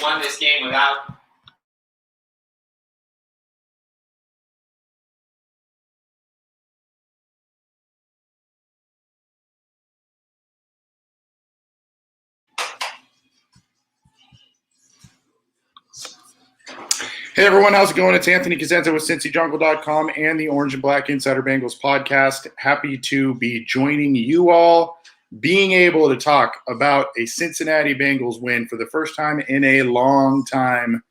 won this game without. Hey everyone, how's it going? It's Anthony Cosenza with CincyJungle.com and the Orange and Black Insider Bengals podcast. Happy to be joining you all, being able to talk about a Cincinnati Bengals win for the first time in a long time.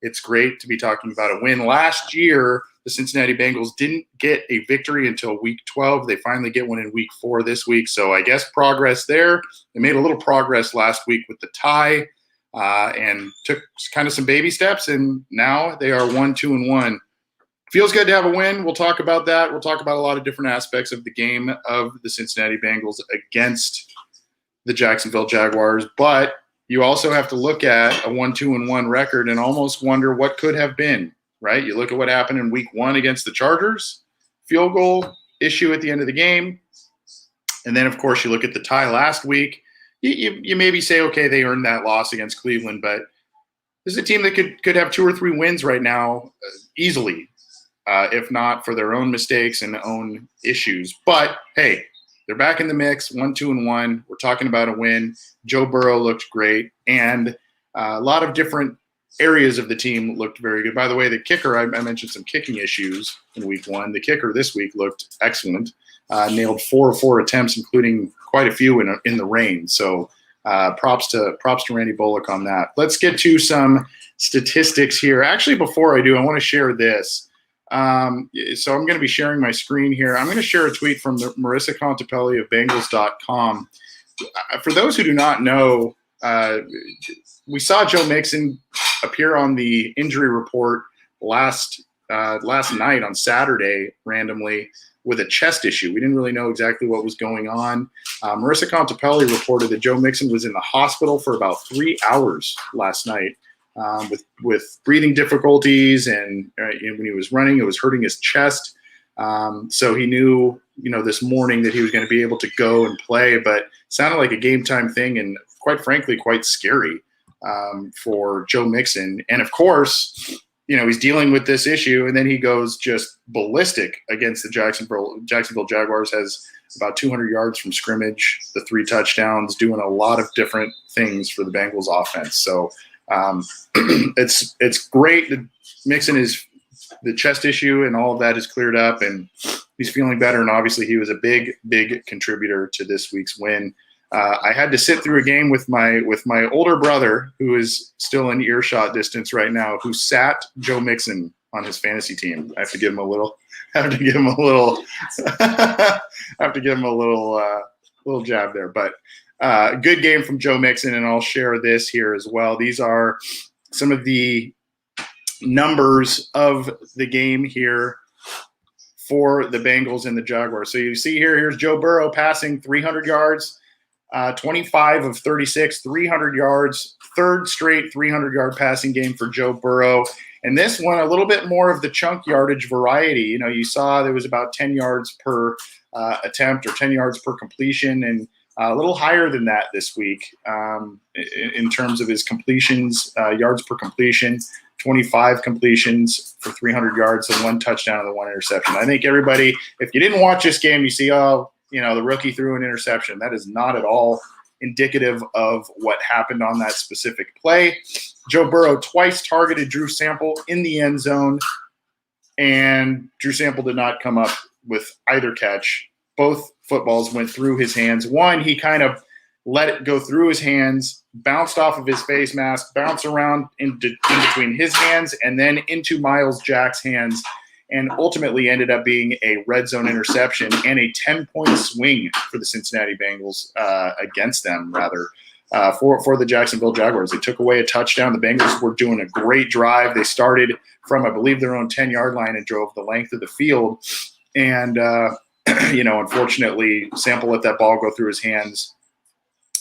It's great to be talking about a win. Last year, the Cincinnati Bengals didn't get a victory until week 12. They finally get one in week 4 this week, so I guess progress there. They made a little progress last week with the tie. And took kind of some baby steps, and now they are 1-2-1. Feels good to have a win. We'll talk about that. We'll talk about a lot of different aspects of the game of the Cincinnati Bengals against the Jacksonville Jaguars. But you also have to look at a 1-2-1 record and almost wonder what could have been, right? You look at what happened in week 1 against the Chargers, field goal issue at the end of the game. And then, of course, you look at the tie last week. You maybe say, okay, they earned that loss against Cleveland, but this is a team that could have 2 or 3 wins right now easily, if not for their own mistakes and own issues. But, hey, they're back in the mix, 1-2-1. We're talking about a win. Joe Burrow looked great, and a lot of different areas of the team looked very good. By the way, the kicker, I mentioned some kicking issues in week 1. The kicker this week looked excellent. Nailed 4 of 4 attempts, including quite a few in the rain. So props to Randy Bullock on that. Let's get to some statistics here. Actually, before I do, I want to share this. So I'm going to be sharing my screen here. I'm going to share a tweet from Marissa Contepelli of Bengals.com. For those who do not know, we saw Joe Mixon appear on the injury report last night on Saturday randomly with a chest issue. We didn't really know exactly what was going on. Marissa Contepelli reported that Joe Mixon was in the hospital for about 3 hours last night with breathing difficulties, and when he was running, it was hurting his chest. So he knew, this morning that he was going to be able to go and play, but it sounded like a game time thing, and quite frankly, quite scary for Joe Mixon. And of course, he's dealing with this issue, and then he goes just ballistic against the Jacksonville Jaguars, has about 200 yards from scrimmage, the 3 touchdowns, doing a lot of different things for the Bengals offense. So it's great that Mixon is the chest issue and all of that is cleared up, and he's feeling better. And obviously he was a big, big contributor to this week's win. I had to sit through a game with my older brother, who is still in earshot distance right now, who sat Joe Mixon on his fantasy team. I have to give him a little jab there. But good game from Joe Mixon, and I'll share this here as well. These are some of the numbers of the game here for the Bengals and the Jaguars. So you see here's Joe Burrow passing 300 yards. 25 of 36, 300 yards, third straight 300-yard passing game for Joe Burrow. And this one, a little bit more of the chunk yardage variety. You saw there was about 10 yards per attempt or 10 yards per completion, and a little higher than that this week in terms of his completions, yards per completion, 25 completions for 300 yards and 1 touchdown and 1 interception. I think everybody, if you didn't watch this game, you see, the rookie threw an interception. That is not at all indicative of what happened on that specific play. Joe Burrow twice targeted Drew Sample in the end zone, and Drew Sample did not come up with either catch. Both footballs went through his hands. One, he kind of let it go through his hands, bounced off of his face mask, bounced around in between his hands, and then into Myles Jack's hands, and ultimately ended up being a red zone interception and a 10-point swing for the Cincinnati Bengals against them, for the Jacksonville Jaguars. They took away a touchdown. The Bengals were doing a great drive. They started from, I believe, their own 10-yard line and drove the length of the field. And, unfortunately, Sample let that ball go through his hands,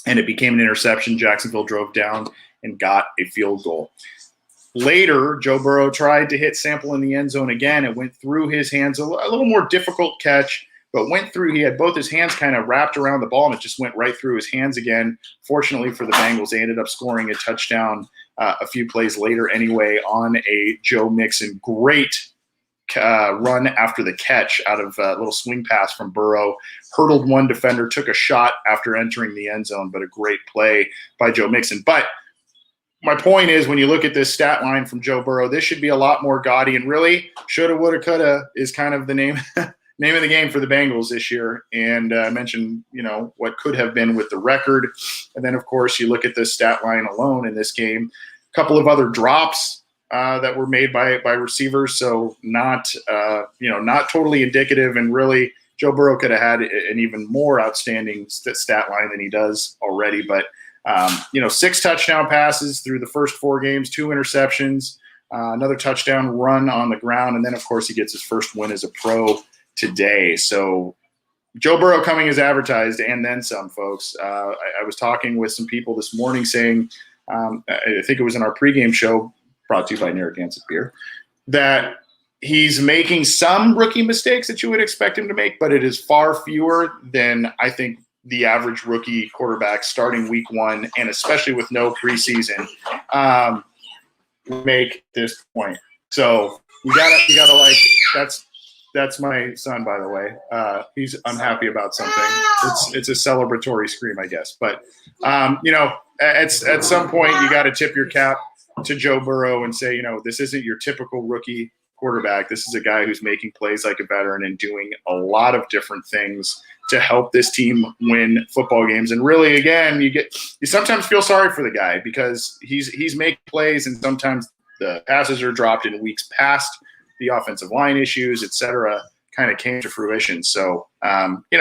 and it became an interception. Jacksonville drove down and got a field goal. Later, Joe Burrow tried to hit Sample in the end zone again. It went through his hands. A little more difficult catch, but went through. He had both his hands kind of wrapped around the ball, and it just went right through his hands again. Fortunately for the Bengals, they ended up scoring a touchdown a few plays later anyway on a Joe Mixon great run after the catch out of a little swing pass from Burrow. Hurdled one defender, took a shot after entering the end zone, but a great play by Joe Mixon. But my point is, when you look at this stat line from Joe Burrow, this should be a lot more gaudy, and really shoulda, woulda, coulda is kind of the name of the game for the Bengals this year. And I mentioned, what could have been with the record. And then, of course, you look at this stat line alone in this game. A couple of other drops that were made by receivers, so not totally indicative. And really, Joe Burrow could have had an even more outstanding stat line than he does already. But 6 touchdown passes through the first 4 games, 2 interceptions, another touchdown run on the ground, and then of course he gets his first win as a pro today. So Joe Burrow coming as advertised, and then some, folks. I was talking with some people this morning saying, I think it was in our pregame show, brought to you by Narragansett Beer, that he's making some rookie mistakes that you would expect him to make, but it is far fewer than I think the average rookie quarterback starting week 1, and especially with no preseason, make this point. So you gotta like, that's my son, by the way. He's unhappy about something. It's a celebratory scream, I guess. But at some point you got to tip your cap to Joe Burrow and say, this isn't your typical rookie quarterback. This is a guy who's making plays like a veteran and doing a lot of different things to help this team win football games. And really, again, you sometimes feel sorry for the guy because he's making plays, and sometimes the passes are dropped in weeks past. The offensive line issues, et cetera, kind of came to fruition. So, you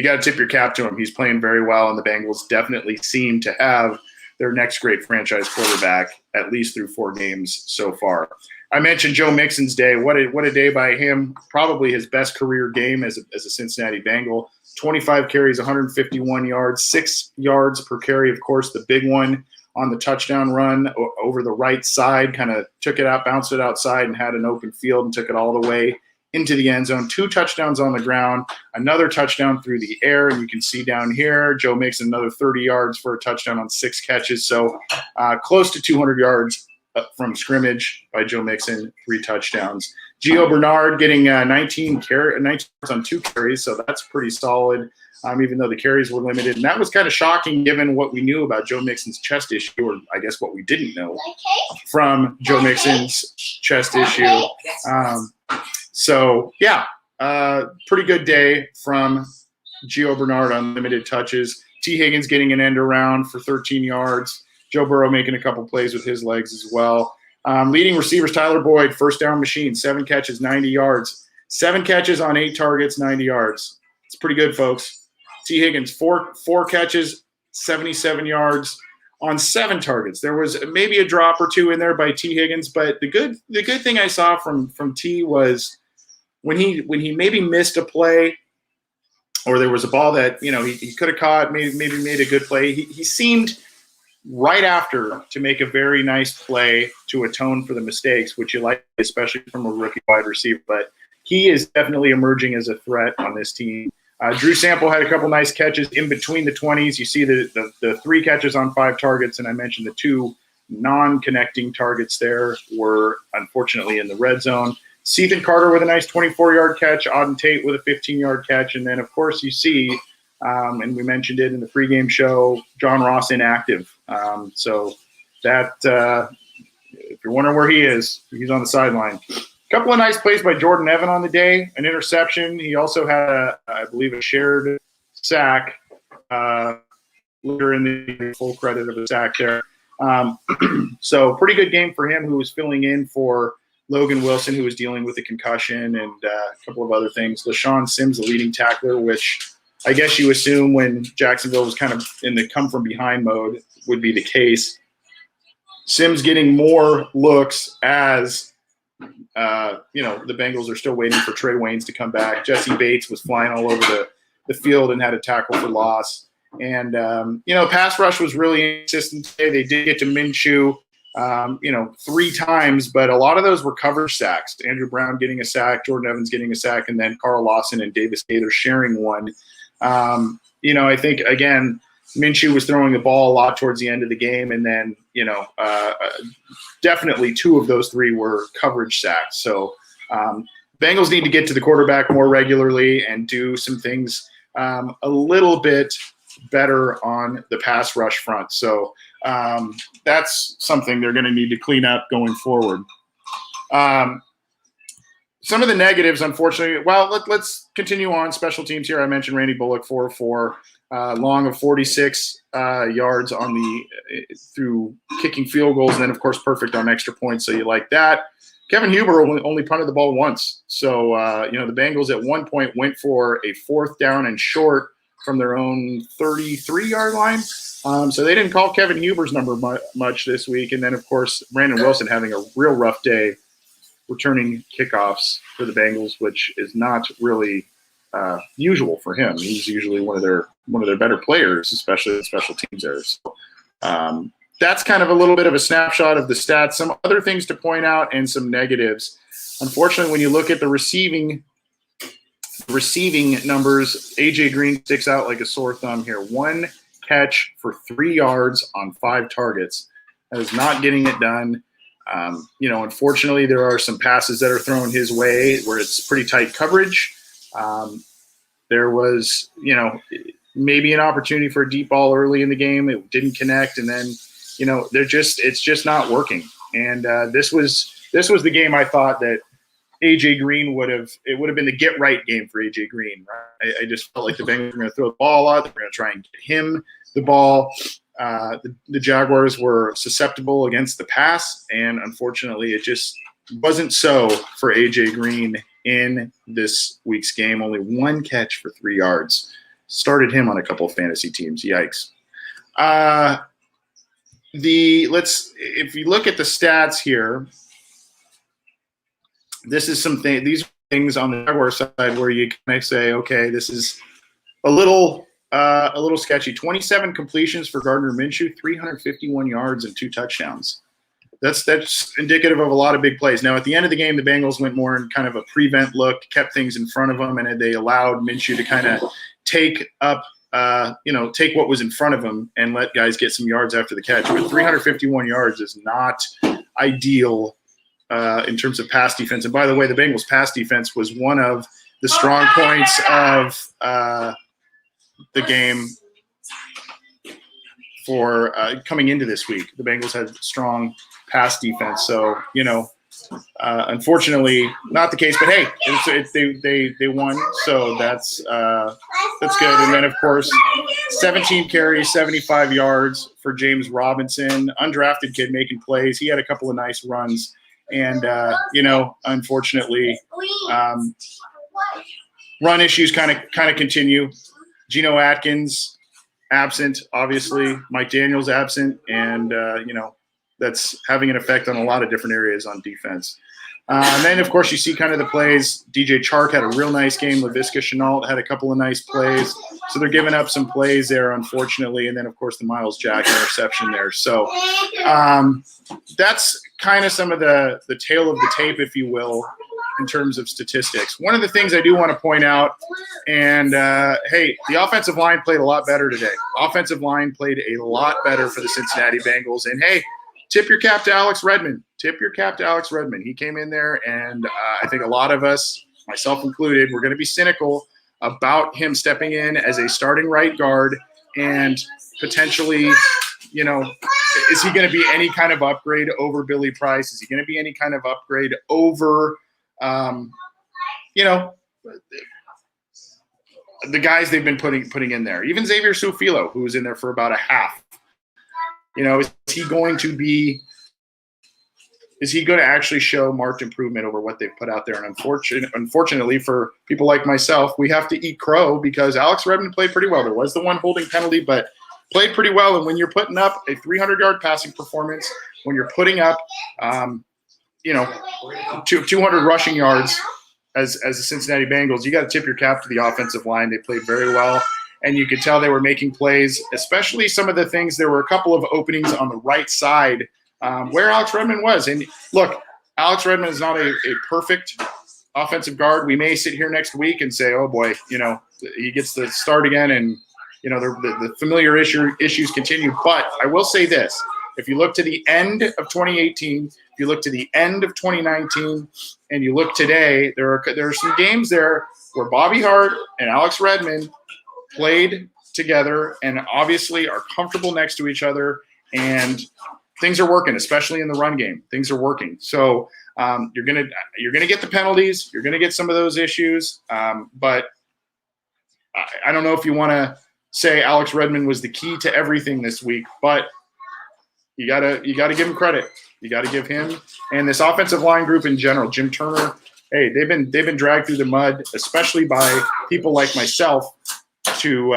got to tip your cap to him. He's playing very well, and the Bengals definitely seem to have their next great franchise quarterback, at least through 4 games so far. I mentioned Joe Mixon's day. What a day by him. Probably his best career game as a Cincinnati Bengal. 25 carries, 151 yards, 6 yards per carry. Of course, the big one on the touchdown run over the right side, kind of took it out, bounced it outside, and had an open field and took it all the way into the end zone. 2 touchdowns on the ground, another touchdown through the air. And you can see down here, Joe makes another 30 yards for a touchdown on 6 catches. So close to 200 yards from scrimmage by Joe Mixon, 3 touchdowns. Gio Bernard getting 19 yards on 2 carries, so that's pretty solid, even though the carries were limited. And that was kind of shocking given what we knew about Joe Mixon's chest issue, or I guess what we didn't know from Joe Mixon's chest issue. Pretty good day from Gio Bernard on limited touches. T. Higgins getting an end around for 13 yards. Joe Burrow making a couple plays with his legs as well. Leading receivers, Tyler Boyd, first down machine, 7 catches, 90 yards. 7 catches on 8 targets, 90 yards. It's pretty good, folks. T. Higgins, four catches, 77 yards on 7 targets. There was maybe a drop or 2 in there by T. Higgins, but the good thing I saw from T was when he maybe missed a play, or there was a ball that he could have caught, maybe made a good play. He seemed right after to make a very nice play to atone for the mistakes, which you like, especially from a rookie wide receiver. But he is definitely emerging as a threat on this team. Drew Sample had a couple nice catches in between the 20s. You see the 3 catches on 5 targets, and I mentioned the 2 non-connecting targets there were unfortunately in the red zone. Ethan Carter with a nice 24-yard catch, Auden Tate with a 15-yard catch, and then, of course, you see and we mentioned it in the pregame show, John Ross inactive. So that if you're wondering where he is, he's on the sideline. A couple of nice plays by Jordan Evan on the day, an interception. He also had, I believe, a shared sack. Later in the full credit of the sack there. So pretty good game for him, who was filling in for Logan Wilson, who was dealing with a concussion and a couple of other things. LaShawn Sims, the leading tackler, which I guess you assume when Jacksonville was kind of in the come-from-behind mode would be the case. Sims getting more looks as, the Bengals are still waiting for Trey Waynes to come back. Jesse Bates was flying all over the field and had a tackle for loss. And, pass rush was really consistent today. They did get to Minshew, 3 times, but a lot of those were coverage sacks. Andrew Brown getting a sack, Jordan Evans getting a sack, and then Carl Lawson and Davis Gator sharing one. I think, again, Minshew was throwing the ball a lot towards the end of the game, and then definitely 2 of those 3 were coverage sacks. So Bengals need to get to the quarterback more regularly and do some things a little bit better on the pass rush front. So that's something they're going to need to clean up going forward. Some of the negatives, unfortunately, well, let's continue on special teams here. I mentioned Randy Bullock, 4-4, long of 46 yards through kicking field goals, and then, of course, perfect on extra points, so you like that. Kevin Huber only punted the ball once. So, the Bengals at one point went for a 4th down and short from their own 33-yard line. So they didn't call Kevin Huber's number much this week. And then, of course, Brandon Wilson having a real rough day returning kickoffs for the Bengals, which is not really usual for him. He's usually one of their better players, especially in special teams there. So that's kind of a little bit of a snapshot of the stats. Some other things to point out and some negatives. Unfortunately, when you look at the receiving numbers, AJ Green sticks out like a sore thumb here. 1 catch for 3 yards on 5 targets. That is not getting it done. Unfortunately, there are some passes that are thrown his way where it's pretty tight coverage. There was, maybe an opportunity for a deep ball early in the game. It didn't connect, and then, it's just not working. And this was the game I thought that AJ Green would have been the get right game for AJ Green. Right? I just felt like the Bengals were going to throw the ball out. They were going to try and get him the ball. The Jaguars were susceptible against the pass, and unfortunately, it just wasn't so for AJ Green in this week's game. Only 1 catch for 3 yards. Started him on a couple of fantasy teams. Yikes. If you look at the stats here, these are things on the Jaguars side where you kind of say, okay, this is a little sketchy. 27 completions for Gardner Minshew, 351 yards and 2 touchdowns. That's indicative of a lot of big plays. Now, at the end of the game, the Bengals went more in kind of a prevent look, kept things in front of them, and they allowed Minshew to kind of take what was in front of him and let guys get some yards after the catch. But 351 yards is not ideal in terms of pass defense. And by the way, the Bengals' pass defense was one of the strong points of the game for coming into this week. The Bengals had strong pass defense. So, unfortunately, not the case. But hey, they won, so that's good. And then, of course, 17 carries, 75 yards for James Robinson, undrafted kid making plays. He had a couple of nice runs, and unfortunately, run issues kind of continue. Geno Atkins absent, obviously. Mike Daniels absent, and that's having an effect on a lot of different areas on defense. And then, of course, you see kind of the plays. DJ Chark had a real nice game. Laviska Shenault had a couple of nice plays. So they're giving up some plays there, unfortunately. And then, of course, the Myles Jack interception there. So that's kind of some of the tail of the tape, if you will, in terms of statistics. One of the things I do want to point out, and, the offensive line played a lot better today. Offensive line played a lot better for the Cincinnati Bengals. And, hey, tip your cap to Alex Redmond. He came in there, and I think a lot of us, myself included, we're going to be cynical about him stepping in as a starting right guard and potentially, is he going to be any kind of upgrade over Billy Price? Is he going to be any kind of upgrade over, the guys they've been putting in there? Even Xavier Su'a-Filo, who was in there for about a half. Is he going to actually show marked improvement over what they've put out there? And unfortunately for people like myself, we have to eat crow because Alex Redmond played pretty well. There was the one holding penalty, but played pretty well. And when you're putting up a 300-yard passing performance, when you're putting up, 200 rushing yards as the Cincinnati Bengals, you got to tip your cap to the offensive line. They played very well. And you could tell they were making plays, especially some of the things. There were a couple of openings on the right side where Alex Redmond was. And look, Alex Redmond is not a perfect offensive guard. We may sit here next week and say, oh boy, he gets the start again and, the familiar issues continue. But I will say this: if you look to the end of 2018, if you look to the end of 2019, and you look today, there are some games there where Bobby Hart and Alex Redmond played together and obviously are comfortable next to each other, and things are working, especially in the run game. Things are working. So you're gonna get the penalties. You're gonna get some of those issues, but I don't know if you want to say Alex Redmond was the key to everything this week, but you gotta give him credit. You got to give him and this offensive line group in general, Jim Turner. Hey, they've been dragged through the mud, especially by people like myself, to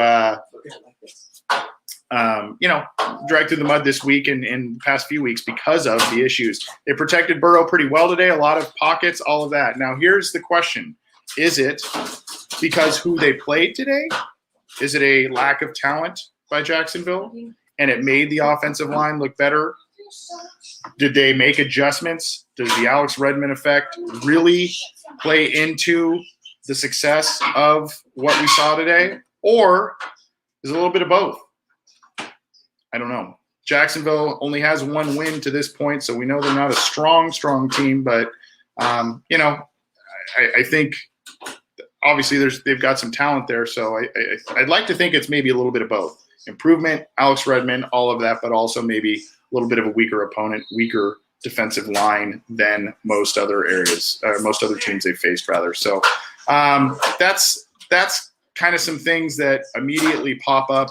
dragged through the mud this week and in the past few weeks because of the issues. They protected Burrow pretty well today. A lot of pockets, all of that. Now here's the question: is it because who they played today? Is it a lack of talent by Jacksonville, and it made the offensive line look better? Did they make adjustments? Does the Alex Redmond effect really play into the success of what we saw today? Or is it a little bit of both? I don't know. Jacksonville only has one win to this point, so we know they're not a strong team. But, I think obviously they've got some talent there. So I'd like to think it's maybe a little bit of both. Improvement, Alex Redmond, all of that, but also maybe a little bit of a weaker opponent, weaker defensive line than most other teams they've faced, rather. So that's kind of some things that immediately pop up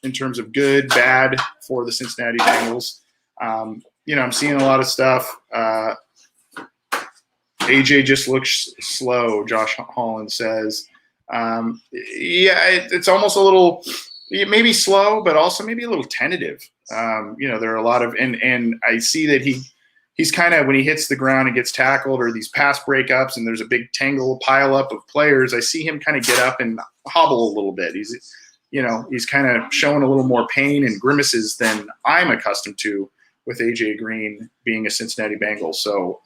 in terms of good, bad for the Cincinnati Bengals. I'm seeing a lot of stuff. AJ just looks slow, Josh Holland says. It's almost a little maybe slow, but also maybe a little tentative. There are a lot of and I see that he's kind of, when he hits the ground and gets tackled or these pass breakups and there's a big pile up of players, I see him kind of get up and hobble a little bit. He's kind of showing a little more pain and grimaces than I'm accustomed to with AJ Green being a Cincinnati Bengal. So,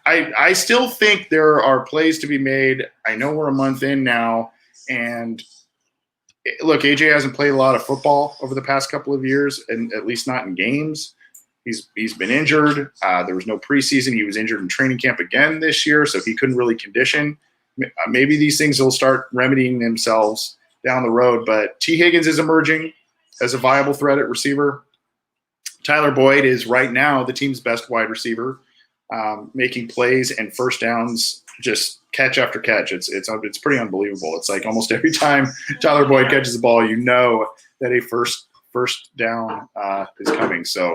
I still think there are plays to be made. I know we're a month in now, and look, AJ hasn't played a lot of football over the past couple of years, and at least not in games. He's been injured. There was no preseason. He was injured in training camp again this year, so he couldn't really condition. Maybe these things will start remedying themselves down the road. But T. Higgins is emerging as a viable threat at receiver. Tyler Boyd is right now the team's best wide receiver, making plays and first downs, just catch after catch. It's pretty unbelievable. It's like almost every time Tyler Boyd catches the ball, you know that a first down is coming. So,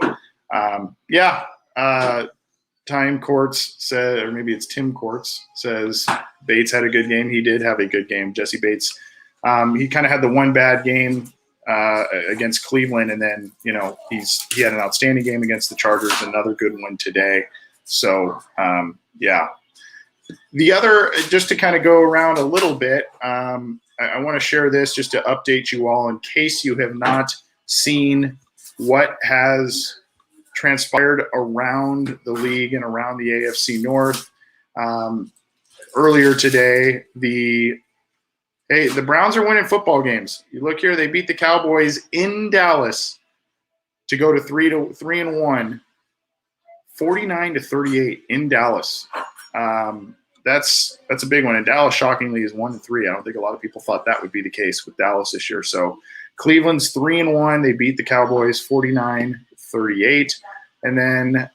Time Courts said, or maybe it's Tim Courts says Bates had a good game. He did have a good game. Jesse Bates. He kind of had the one bad game against Cleveland, and then he had an outstanding game against the Chargers, another good one today. So the other, just to kind of go around a little bit, I want to share this just to update you all in case you have not seen what has transpired around the league and around the AFC North. Earlier today, the Browns are winning football games. You look here, they beat the Cowboys in Dallas to go to 3-1, 49-38 in Dallas. That's a big one. And Dallas, shockingly, is 1-3. I don't think a lot of people thought that would be the case with Dallas this year. So Cleveland's 3-1. They beat the Cowboys 49-38. And then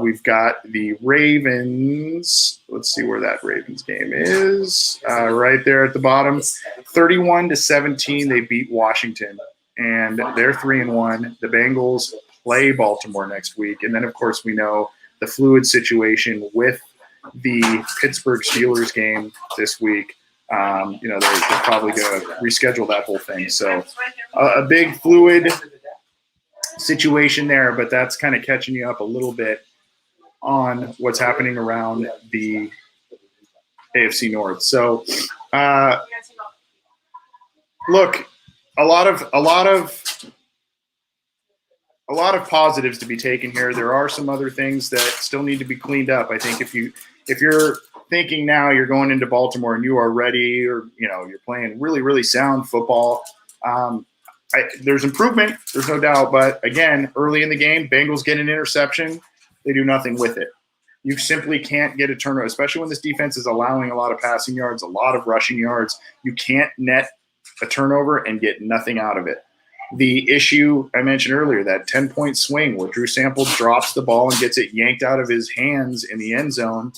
we've got the Ravens. Let's see where that Ravens game is. Right there at the bottom. 31-17, they beat Washington. And they're 3-1. The Bengals play Baltimore next week. And then, of course, we know the fluid situation with the Pittsburgh Steelers game this week. They're probably going to reschedule that whole thing. So a big fluid situation there, but that's kind of catching you up a little bit on what's happening around the AFC North. So, look, a lot of positives to be taken here. There are some other things that still need to be cleaned up. I think if you're thinking now you're going into Baltimore and you are ready, or you're playing really, really sound football. There's improvement, there's no doubt, but again, early in the game, Bengals get an interception, they do nothing with it. You simply can't get a turnover, especially when this defense is allowing a lot of passing yards, a lot of rushing yards. You can't net a turnover and get nothing out of it. The issue I mentioned earlier, that 10-point swing where Drew Sample drops the ball and gets it yanked out of his hands in the end zone,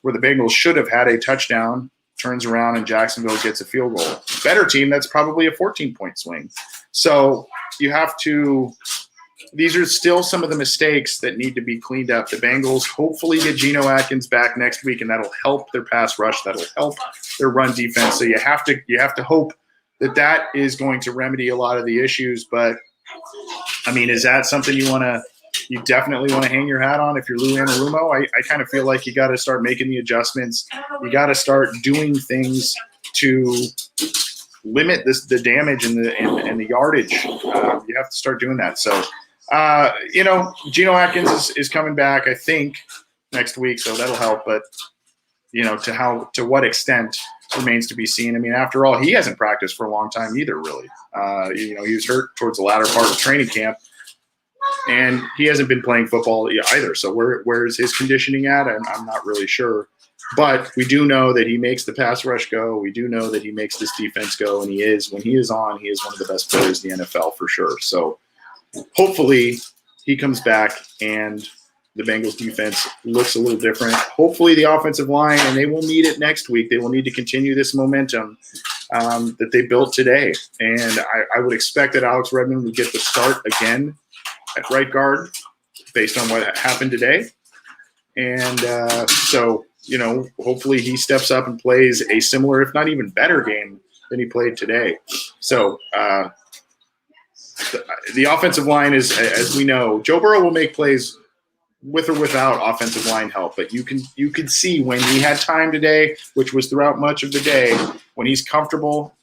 where the Bengals should have had a touchdown, turns around and Jacksonville gets a field goal. Better team, that's probably a 14-point swing. So you have to – these are still some of the mistakes that need to be cleaned up. The Bengals hopefully get Geno Atkins back next week, and that'll help their pass rush. That'll help their run defense. So you have to hope that is going to remedy a lot of the issues. But, I mean, is that something you definitely want to hang your hat on if you're Lou Anarumo? I kind of feel like you got to start making the adjustments. You got to start doing things to limit the damage and the yardage. You have to start doing that. So, Geno Atkins is coming back, I think, next week, so that'll help. But, to what extent remains to be seen. I mean, after all, he hasn't practiced for a long time either, really. He was hurt towards the latter part of training camp, and he hasn't been playing football either. So where's his conditioning at? I'm not really sure. But we do know that he makes the pass rush go. We do know that he makes this defense go, and when he is on, he is one of the best players in the NFL for sure. So hopefully he comes back and the Bengals defense looks a little different. Hopefully the offensive line, and they will need it next week. They will need to continue this momentum that they built today. And I would expect that Alex Redmond would get the start again at right guard based on what happened today. And hopefully he steps up and plays a similar, if not even better game than he played today. So the offensive line is, as we know, Joe Burrow will make plays with or without offensive line help. But you could see when he had time today, which was throughout much of the day, when he's comfortable,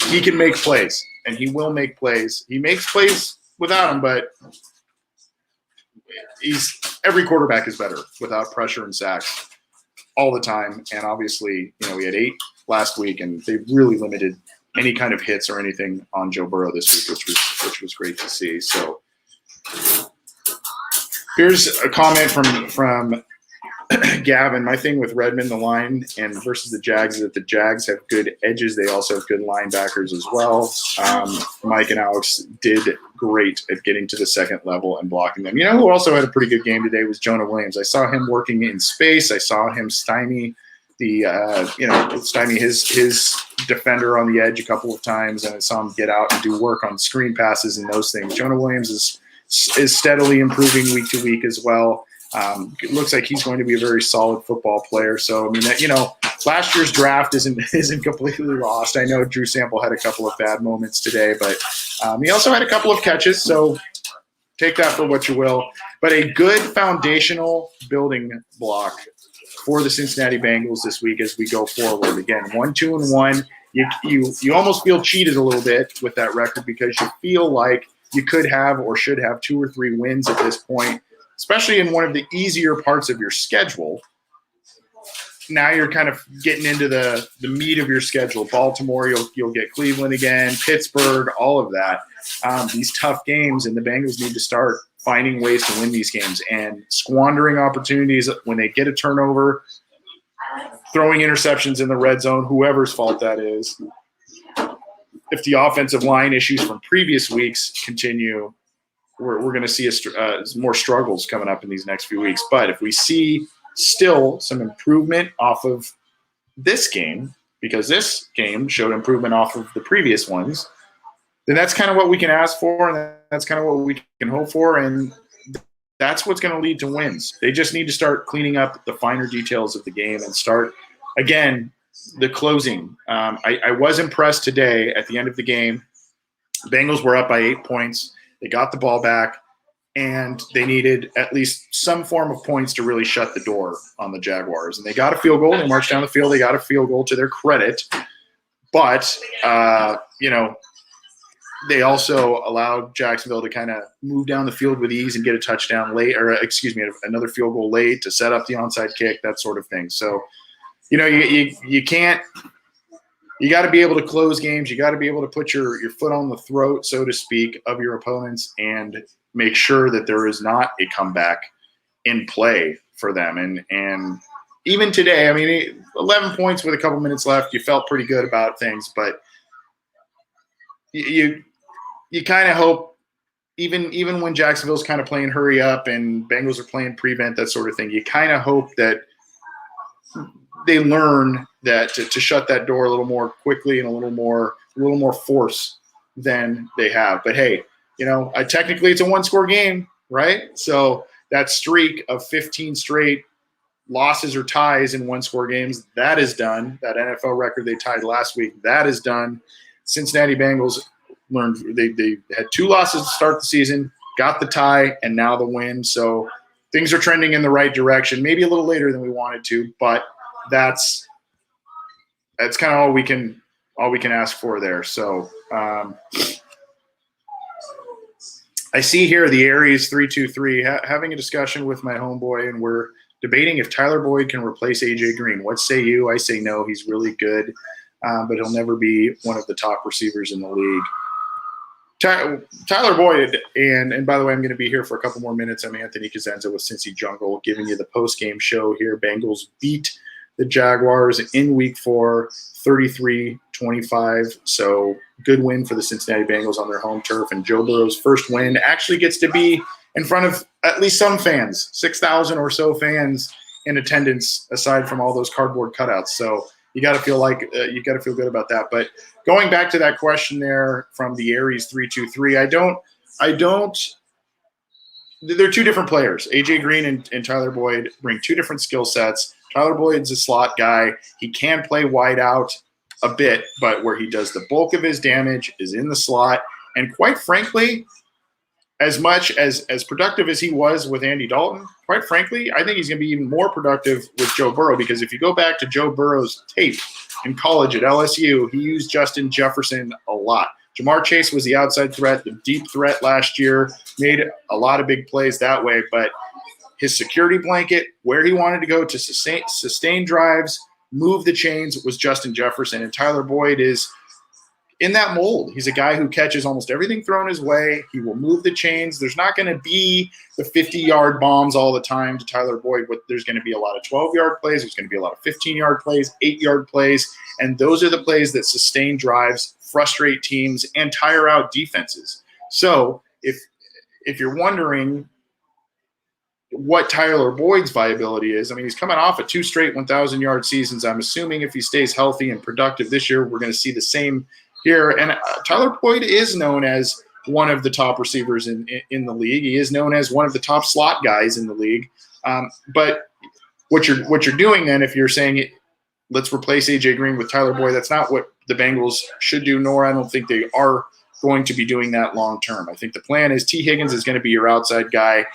he can make plays, and he will make plays. He makes plays without him, but every quarterback is better without pressure and sacks all the time. And obviously, we had 8 last week, and they really limited any kind of hits or anything on Joe Burrow this week, which was great to see. So here's a comment from Gavin. My thing with Redmond, the line, and versus the Jags is that the Jags have good edges. They also have good linebackers as well. Mike and Alex did great at getting to the second level and blocking them. Who also had a pretty good game today was Jonah Williams. I saw him working in space. I saw him stymie his defender on the edge a couple of times, and I saw him get out and do work on screen passes and those things. Jonah Williams is steadily improving week to week as well. It looks like he's going to be a very solid football player. So, I mean, last year's draft isn't completely lost. I know Drew Sample had a couple of bad moments today, but he also had a couple of catches. So take that for what you will. But a good foundational building block for the Cincinnati Bengals this week as we go forward. Again, 1-2-1. You almost feel cheated a little bit with that record because you feel like you could have or should have 2 or 3 wins at this point, especially in one of the easier parts of your schedule. Now you're kind of getting into the meat of your schedule. Baltimore, you'll get Cleveland again, Pittsburgh, all of that. These tough games, and the Bengals need to start finding ways to win these games and squandering opportunities when they get a turnover, throwing interceptions in the red zone, whoever's fault that is. If the offensive line issues from previous weeks continue, we're going to see more struggles coming up in these next few weeks. But if we see still some improvement off of this game, because this game showed improvement off of the previous ones, then that's kind of what we can ask for, and that's kind of what we can hope for, and that's what's going to lead to wins. They just need to start cleaning up the finer details of the game and start, again, the closing. I was impressed today at the end of the game. Bengals were up by 8 points. They got the ball back, and they needed at least some form of points to really shut the door on the Jaguars. And they got a field goal. They marched down the field. They got a field goal to their credit. But, they also allowed Jacksonville to kind of move down the field with ease and get a touchdown late, another field goal late to set up the onside kick, that sort of thing. So you can't. You got to be able to close games. You got to be able to put your foot on the throat, so to speak, of your opponents and make sure that there is not a comeback in play for them. And even today, I mean, 11 points with a couple minutes left, you felt pretty good about things, but you kind of hope, even when Jacksonville's kind of playing hurry up and Bengals are playing prevent, that sort of thing, you kind of hope that they learn that to shut that door a little more quickly and a little more force than they have. But hey, technically it's a one-score game, right? So that streak of 15 straight losses or ties in one-score games, that is done. That NFL record they tied last week, that is done. Cincinnati Bengals learned they had 2 losses to start the season, got the tie, and now the win. So things are trending in the right direction. Maybe a little later than we wanted to, but that's kind of all we can ask for there. So I see here the Aries 323 having a discussion with my homeboy, and we're debating if Tyler Boyd can replace AJ Green. What say you? I say no. He's really good, but he'll never be one of the top receivers in the league. Tyler Boyd, and by the way, I'm going to be here for a couple more minutes. I'm Anthony Cosenza with Cincy Jungle, giving you the post-game show here. Bengals beat the Jaguars in Week 4, 33-25. So good win for the Cincinnati Bengals on their home turf. And Joe Burrow's first win actually gets to be in front of at least some fans, 6,000 or so fans in attendance, aside from all those cardboard cutouts. So you got to feel good about that. But going back to that question there from the Aries 323, I don't. They're two different players. AJ Green and Tyler Boyd bring two different skill sets. Tyler Boyd's a slot guy. He can play wide out a bit, but where he does the bulk of his damage is in the slot. And quite frankly, as much as productive as he was with Andy Dalton, quite frankly, I think he's going to be even more productive with Joe Burrow, because if you go back to Joe Burrow's tape in college at LSU, he used Justin Jefferson a lot. Jamar Chase was the outside threat, the deep threat last year, made a lot of big plays that way, but his security blanket, where he wanted to go to sustain drives, move the chains, was Justin Jefferson. And Tyler Boyd is in that mold. He's a guy who catches almost everything thrown his way. He will move the chains. There's not going to be the 50-yard bombs all the time to Tyler Boyd, but there's going to be a lot of 12-yard plays. There's going to be a lot of 15-yard plays, 8-yard plays, and those are the plays that sustain drives, frustrate teams, and tire out defenses. So if you're wondering what Tyler Boyd's viability is, I mean, he's coming off of 2 straight 1,000-yard seasons. I'm assuming if he stays healthy and productive this year, we're going to see the same here. And Tyler Boyd is known as one of the top receivers in the league. He is known as one of the top slot guys in the league. But what you're doing then, if you're saying let's replace AJ Green with Tyler Boyd, that's not what the Bengals should do, nor I don't think they are going to be doing that long term. I think the plan is T. Higgins is going to be your outside guy.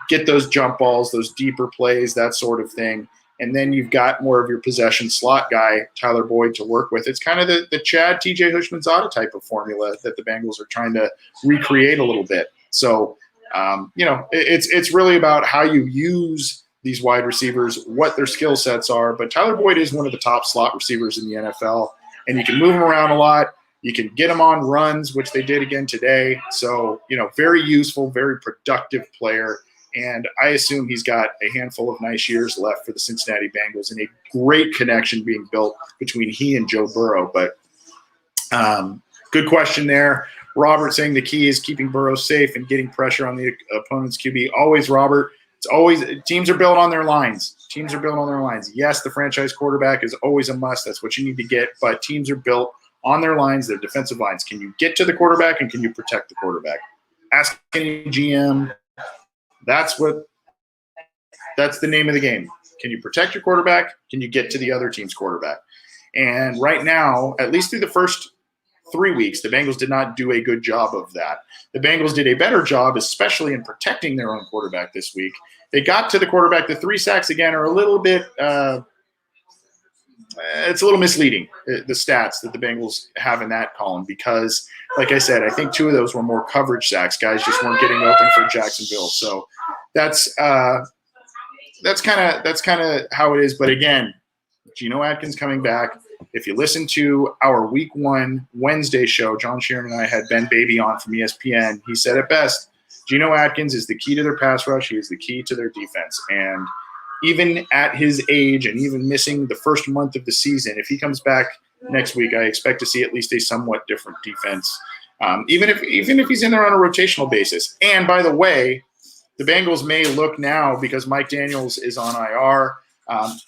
Get those jump balls, those deeper plays, that sort of thing. And then you've got more of your possession slot guy, Tyler Boyd, to work with. It's kind of the Chad T.J. Hushmanzada type of formula that the Bengals are trying to recreate a little bit. So, it's really about how you use these wide receivers, what their skill sets are. But Tyler Boyd is one of the top slot receivers in the NFL, and you can move him around a lot. You can get him on runs, which they did again today. So, very useful, very productive player. And I assume he's got a handful of nice years left for the Cincinnati Bengals, and a great connection being built between he and Joe Burrow. But good question there. Robert saying the key is keeping Burrow safe and getting pressure on the opponent's QB. Always, Robert. It's always teams are built on their lines. Teams are built on their lines. Yes, the franchise quarterback is always a must. That's what you need to get. But teams are built on their lines, their defensive lines. Can you get to the quarterback, and can you protect the quarterback? Ask any GM. That's the name of the game. Can you protect your quarterback? Can you get to the other team's quarterback? And right now, at least through the first 3 weeks, the Bengals did not do a good job of that. The Bengals did a better job, especially in protecting their own quarterback this week. They got to the quarterback. The 3 sacks, again, are a little bit it's a little misleading, the stats that the Bengals have in that column, because, like I said, I think 2 of those were more coverage sacks. Guys just weren't getting open for Jacksonville. So that's kind of how it is. But again, Geno Atkins coming back. If you listen to our Week 1 Wednesday show, John Sheeran and I had Ben Baby on from ESPN. He said it best. Geno Atkins is the key to their pass rush. He is the key to their defense. And even at his age and even missing the first month of the season, if he comes back next week, I expect to see at least a somewhat different defense, even if he's in there on a rotational basis. And by the way, the Bengals may look now, because Mike Daniels is on IR,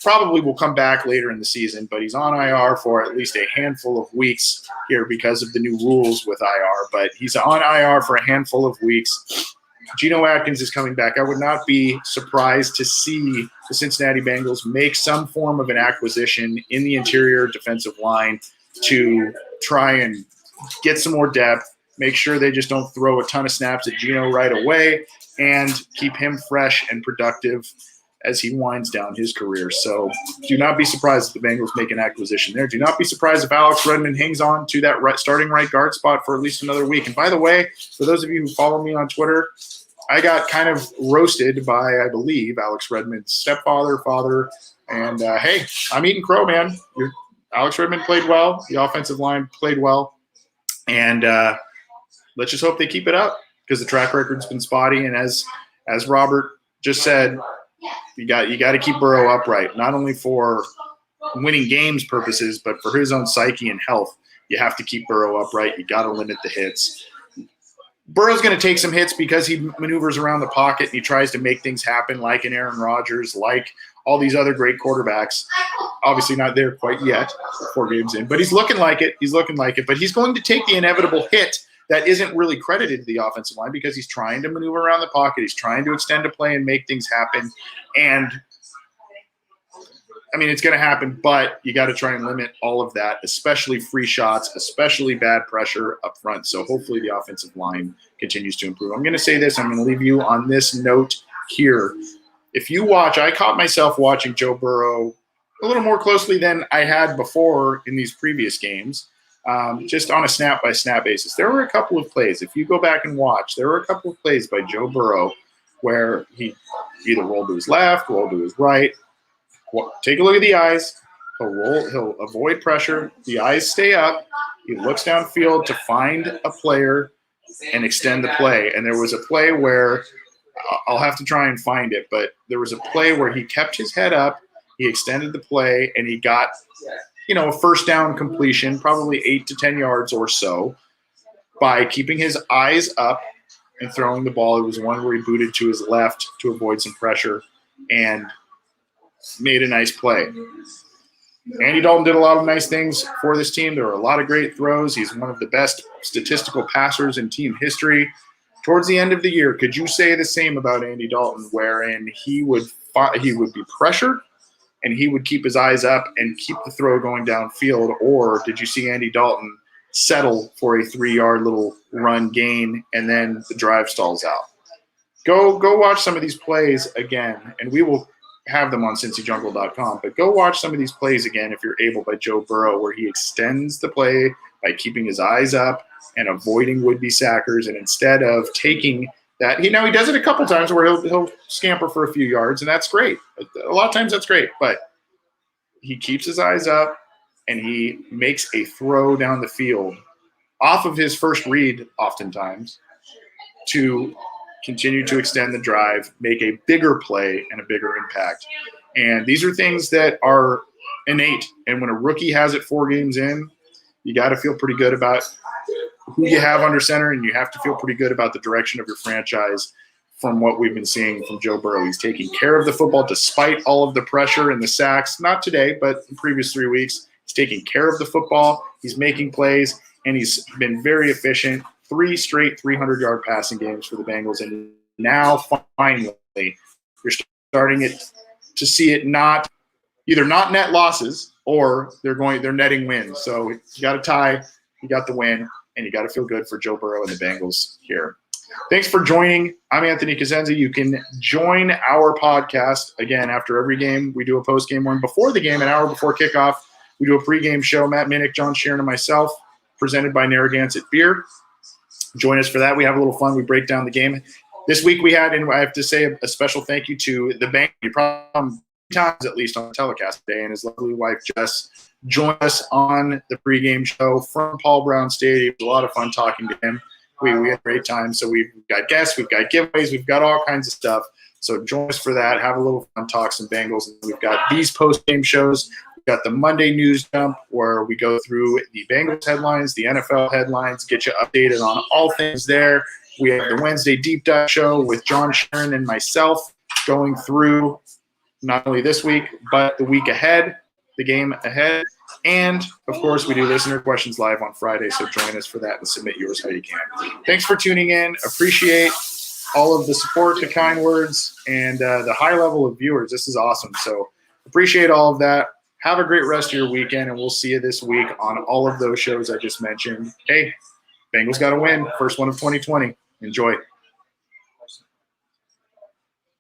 probably will come back later in the season, but he's on IR for at least a handful of weeks here because of the new rules with IR. But he's on IR for a handful of weeks. Geno Atkins is coming back. I would not be surprised to see the Cincinnati Bengals make some form of an acquisition in the interior defensive line to try and get some more depth, make sure they just don't throw a ton of snaps at Geno right away, and keep him fresh and productive as he winds down his career. So do not be surprised if the Bengals make an acquisition there. Do not be surprised if Alex Redmond hangs on to that starting right guard spot for at least another week. And by the way, for those of you who follow me on Twitter, I got kind of roasted by, I believe, Alex Redmond's stepfather, father, and hey, I'm eating crow, man. Alex Redmond played well. The offensive line played well. And let's just hope they keep it up, because the track record's been spotty. And as Robert just said, you got to keep Burrow upright, not only for winning games purposes, but for his own psyche and health. You have to keep Burrow upright. You got to limit the hits. Burrow's going to take some hits because he maneuvers around the pocket and he tries to make things happen, like an Aaron Rodgers, like all these other great quarterbacks. Obviously not there quite yet, 4 games in, but he's looking like it. But he's going to take the inevitable hit that isn't really credited to the offensive line, because he's trying to maneuver around the pocket. He's trying to extend a play and make things happen. And I mean, it's going to happen, but you got to try and limit all of that, especially free shots, especially bad pressure up front. So hopefully the offensive line continues to improve. I'm going to say this. I'm going to leave you on this note here. If you watch, I caught myself watching Joe Burrow a little more closely than I had before in these previous games, just on a snap-by-snap basis. There were a couple of plays. If you go back and watch, there were a couple of plays by Joe Burrow where he either rolled to his left, rolled to his right. Take a look at the eyes. He'll avoid pressure. The eyes stay up. He looks downfield to find a player and extend the play. And there was a play where I'll have to try and find it, but there was a play where he kept his head up, he extended the play, and he got, a first down completion, probably 8 to 10 yards or so, by keeping his eyes up and throwing the ball. It was one where he booted to his left to avoid some pressure and made a nice play. Andy Dalton did a lot of nice things for this team. There were a lot of great throws. He's one of the best statistical passers in team history. Towards the end of the year, could you say the same about Andy Dalton, wherein he would be pressured and he would keep his eyes up and keep the throw going downfield? Or did you see Andy Dalton settle for a 3-yard little run gain and then the drive stalls out? Go watch some of these plays again, and we will have them on cincyjungle.com, but go watch some of these plays again if you're able, by Joe Burrow, where he extends the play by keeping his eyes up and avoiding would-be sackers, and instead of taking that, he does it a couple times where he'll scamper for a few yards, and that's great. A lot of times that's great, but he keeps his eyes up and he makes a throw down the field off of his first read oftentimes to continue to extend the drive, make a bigger play and a bigger impact. And these are things that are innate. And when a rookie has it 4 games in, you got to feel pretty good about who you have under center, and you have to feel pretty good about the direction of your franchise from what we've been seeing from Joe Burrow. He's taking care of the football despite all of the pressure and the sacks. Not today, but the previous 3 weeks. He's taking care of the football. He's making plays, and he's been very efficient. 3 straight 300-yard passing games for the Bengals, and now finally you're starting to see it not net losses, or they're netting wins. So you got a tie, you got the win, and you got to feel good for Joe Burrow and the Bengals here. Thanks for joining. I'm Anthony Cosenza. You can join our podcast again after every game. We do a post-game one before the game, an hour before kickoff. We do a pre-game show. Matt Minnick, John Sheeran, and myself, presented by Narragansett Beer. Join us for that. We have a little fun. We break down the game. This week we had, and I have to say a special thank you to the Bengals. times at least on the telecast today, and his lovely wife Jess joined us on the pregame show from Paul Brown Stadium. It was a lot of fun talking to him. We had a great time. So we've got guests, we've got giveaways, we've got all kinds of stuff. So join us for that. Have a little fun, talk some Bengals. And we've got these post-game shows. We've got the Monday news dump where we go through the Bengals headlines, the NFL headlines, get you updated on all things there. We have the Wednesday deep dive show with John Sharon and myself going through not only this week, but the week ahead, the game ahead. And, of course, we do listener questions live on Friday, so join us for that and submit yours how you can. Thanks for tuning in. Appreciate all of the support, the kind words, and the high level of viewers. This is awesome. So appreciate all of that. Have a great rest of your weekend, and we'll see you this week on all of those shows I just mentioned. Hey, Bengals got to win. First one of 2020. Enjoy.